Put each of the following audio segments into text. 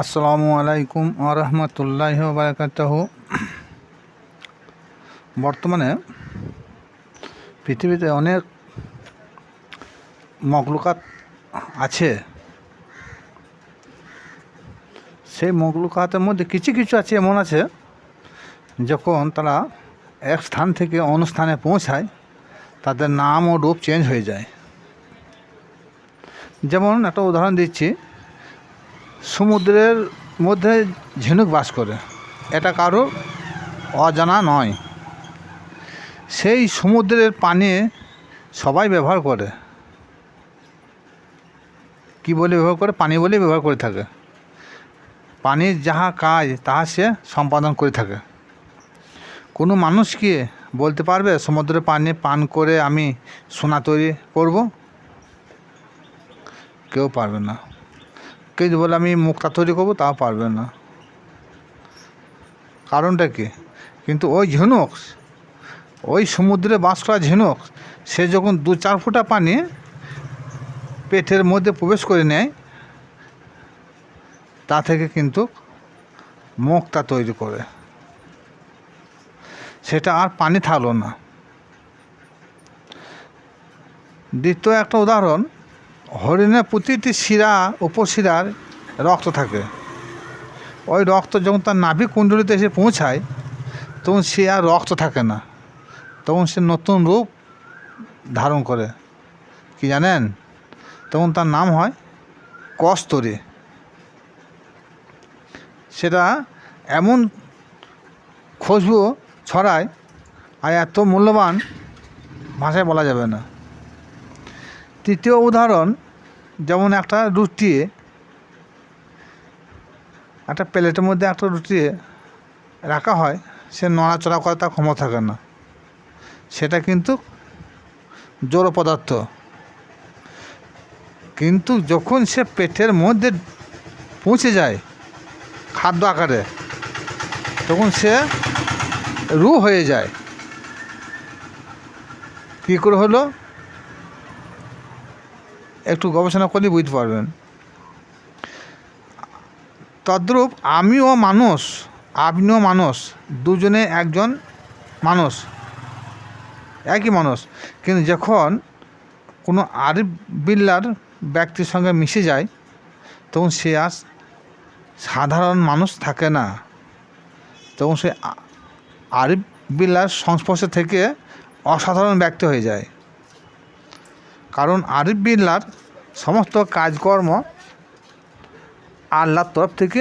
আসসালামু আলাইকুম ওয়া রাহমাতুল্লাহি ওয়া বারাকাতুহু। বর্তমানে পৃথিবীতে অনেক মখলুকাত আছে। সেই মখলুকাতের মধ্যে কিছু কিছু আছে এমন আছে, যখন তারা এক স্থান থেকে অন্য স্থানে পৌঁছায় তাদের নাম ও রূপ চেঞ্জ হয়ে যায়। যেমন একটা উদাহরণ দিচ্ছি, সমুদ্রের মধ্যে ঝিনুক বাস করে, এটা কারো অজানা নয়। সেই সমুদ্রের পানি সবাই ব্যবহার করে। কি বলে ব্যবহার করে? পানি বলে ব্যবহার করে থাকে। পানির যাহা কাজ তাহা সে সম্পাদন করে থাকে। কোনো মানুষ কি বলতে পারবে সমুদ্রের পানি পান করে আমি সোনা তৈরি করব? কেউ পারবে না। কেউ যদি বলে আমি মুক্তা তৈরি করবো, তাও পারবে না। কারণটা কি? কিন্তু ওই ঝিনুক, ওই সমুদ্রে বাস করা ঝিনুক, সে যখন 2-4 ফোঁটা পানি পেটের মধ্যে প্রবেশ করে নেয়, তা থেকে কিন্তু মুক্তা তৈরি করে। সেটা আর পানি থাকলো না। দ্বিতীয় একটা উদাহরণ, হরিণের প্রতিটি শিরা উপশিরার রক্ত থাকে। ওই রক্ত যখন তার নাভি কুণ্ডলিতে এসে পৌঁছায়, তখন সে আর রক্ত থাকে না, তখন সে নতুন রূপ ধারণ করে। কি জানেন? তখন তার নাম হয় কস্তুরী। সেটা এমন খুশবু ছড়ায় আর এত মূল্যবান, ভাষায় বলা যাবে না। তৃতীয় উদাহরণ, যেমন একটা রুটি, একটা প্লেটের মধ্যে একটা রুটি রাখা হয়, সে নড়াচড়া করে তার ক্ষমতা থাকে না। সেটা কিন্তু জড় পদার্থ। কিন্তু যখন সে পেটের মধ্যে পৌঁছে যায় খাদ্য আকারে, তখন সে রূহ হয়ে যায়। কী করে হলো? একটু গবেষণা করলে বুঝতে পারবেন। তদ্রূপ আমিও মানুষ, আপনিও মানুষ, দুজনে একজন মানুষ, একই মানুষ। কিন্তু যখন কোনো আরিফ বিল্লার ব্যক্তির সঙ্গে মিশে যায়, তখন সে আর সাধারণ মানুষ থাকে না। তখন সে আরিফ বিল্লার সংস্পর্শে থেকে অসাধারণ ব্যক্তি হয়ে যায়। কারণ আরিফ বিল্লার সমস্ত কাজকর্ম আল্লাহর তরফ থেকে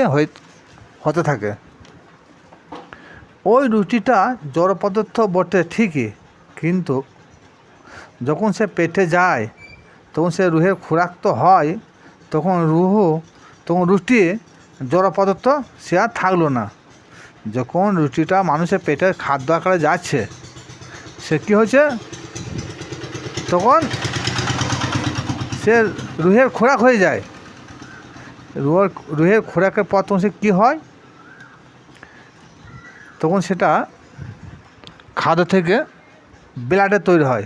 হতে থাকে। ওই রুটিটা জড় পদার্থ বটে ঠিকই, কিন্তু যখন সে পেটে যায়, তখন সে রুহের খোরাক তো হয়। তখন রুটি জড় পদার্থ সে আর থাকলো না। যখন রুটিটা মানুষের পেটের খাদ্য আকারে যাচ্ছে, সে কী হয়েছে? তখন সে রুহের খোরাক হয়ে যায়। রুহের খোরাকের পর তখন সে কী হয়? তখন সেটা খাদ্য থেকে ব্লাডে তৈরি হয়।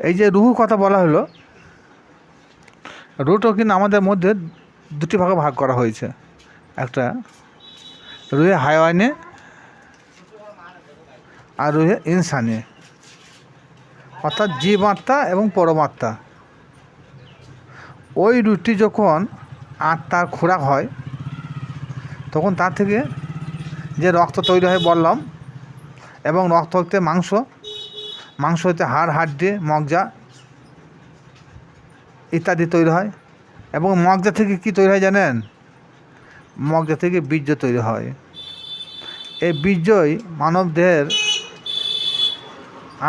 এই যে রুহু কথা বলা হলো, রুহটাও কিন্তু আমাদের মধ্যে দুটি ভাগে ভাগ করা হয়েছে। একটা রুহে হায়ওয়ানে আর রুহে ইনসানে, অর্থাৎ জীবাত্মা এবং পরমাত্মা। ওই রুটি যখন আত্মার খোরাক হয়, তখন তার থেকে যে রক্ত তৈরি হয় বললাম, এবং রক্ত হতে মাংস, মাংস হতে হাড়, হাড্ডি, মজ্জা ইত্যাদি তৈরি হয়। এবং মজ্জা থেকে কি তৈরি হয় জানেন? মজ্জা থেকে বীর্য তৈরি হয়। এই বীর্যই মানব দেহের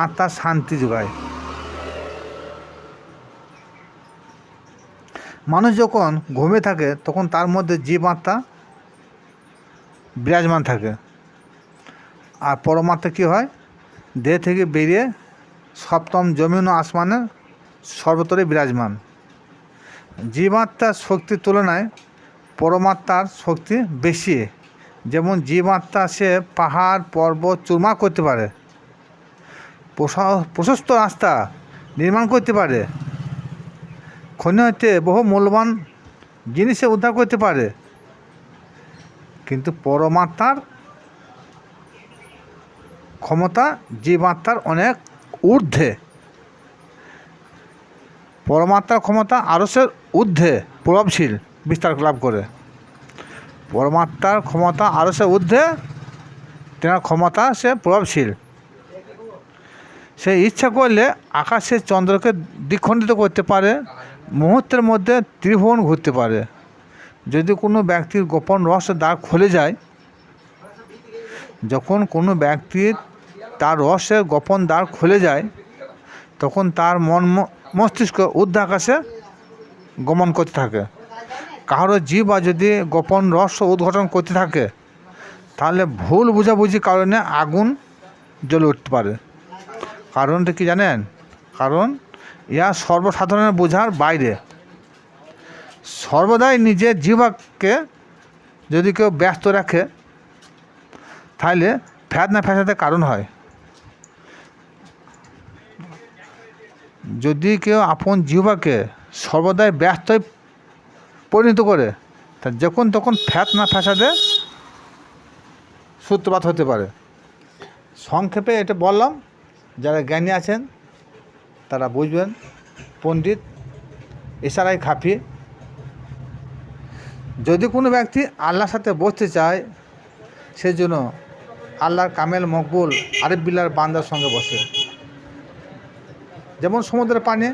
আত্মার শান্তি যোগায়। মানুষ যখন ঘুমে থাকে, তখন তার মধ্যে জীবাত্মা বিরাজমান থাকে। আর পরমাত্মা কী হয়? দেহ থেকে বেরিয়ে সপ্তম জমিন ও আসমানে সর্বত্রই বিরাজমান। জীবাত্মার শক্তির তুলনায় পরমাত্মার শক্তি বেশি। যেমন জীবাত্মা সে পাহাড় পর্বত চুরমার করতে পারে, প্রশস্ত রাস্তা নির্মাণ করতে পারে, খনি হইতে বহু মূল্যবান জিনিসে উদ্ধার করতে পারে, কিন্তু পরমাত্মার ক্ষমতা জীবাত্মার অনেক ঊর্ধ্বে। পরমাত্মার ক্ষমতা আরশের ঊর্ধ্বে প্রভাবশীল বিস্তার লাভ করে। পরমাত্মার ক্ষমতা আরশের ঊর্ধ্বে, তেনার ক্ষমতা সে প্রভাবশীল। সে ইচ্ছা করলে আকাশের চন্দ্রকে দ্বিখণ্ডিত করতে পারে, মুহূর্তের মধ্যে ত্রিভুবন ঘুরতে পারে। যদি কোনো ব্যক্তির গোপন রহস্যের দ্বার খুলে যায়, যখন কোনো ব্যক্তির তার রহস্যের গোপন দ্বার খুলে যায়, তখন তার মন মস্তিষ্ক ঊর্ধ্ব আকাশে গমন করতে থাকে। কারো জীব বা যদি গোপন রহস্য উদ্ঘাটন করতে থাকে, তাহলে ভুল বোঝাবুঝির কারণে আগুন জ্বলে উঠতে পারে। কারণটা কি জানেন? কারণ ইহা সর্বসাধারণের বোঝার বাইরে। সর্বদাই নিজের জীবাকে যদি কেউ ব্যস্ত রাখে, তাহলে ফ্যাসনা ফ্যাসাদের কারণ হয়। যদি কেউ আপন জীবাকে সর্বদাই ব্যস্তই পরিণত করে, তা যখন তখন ফ্যাসনা ফ্যাসাদে সূত্রপাত হতে পারে। সংক্ষেপে এটা বললাম, যারা জ্ঞানী আছেন তারা বুঝবেন। পণ্ডিত ইশারায় খাফি। যদি কোনো ব্যক্তি আল্লাহর সাথে বসতে চায়, সেজন্য আল্লাহর কামেল মকবুল আরিফ বিল্লাহর বান্দার সঙ্গে বসে। যেমন সমুদ্রের পানি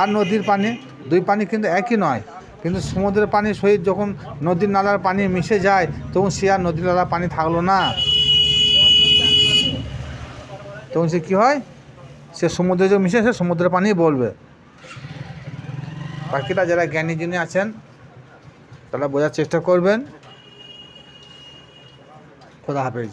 আর নদীর পানি, দুই পানি কিন্তু একই নয়, কিন্তু সমুদ্রের পানির সহিত যখন নদীর নালার পানি মিশে যায়, তখন সে আর নদীর নালার পানি থাকলো না, তখন সে কী হয়? সে সমুদ্রে যে মিশে, সে সমুদ্রের পানি বলবে। বাকিটা যারা জ্ঞানী যিনি আছেন তারা বোঝার চেষ্টা করবেন। খোদা হাফেজ।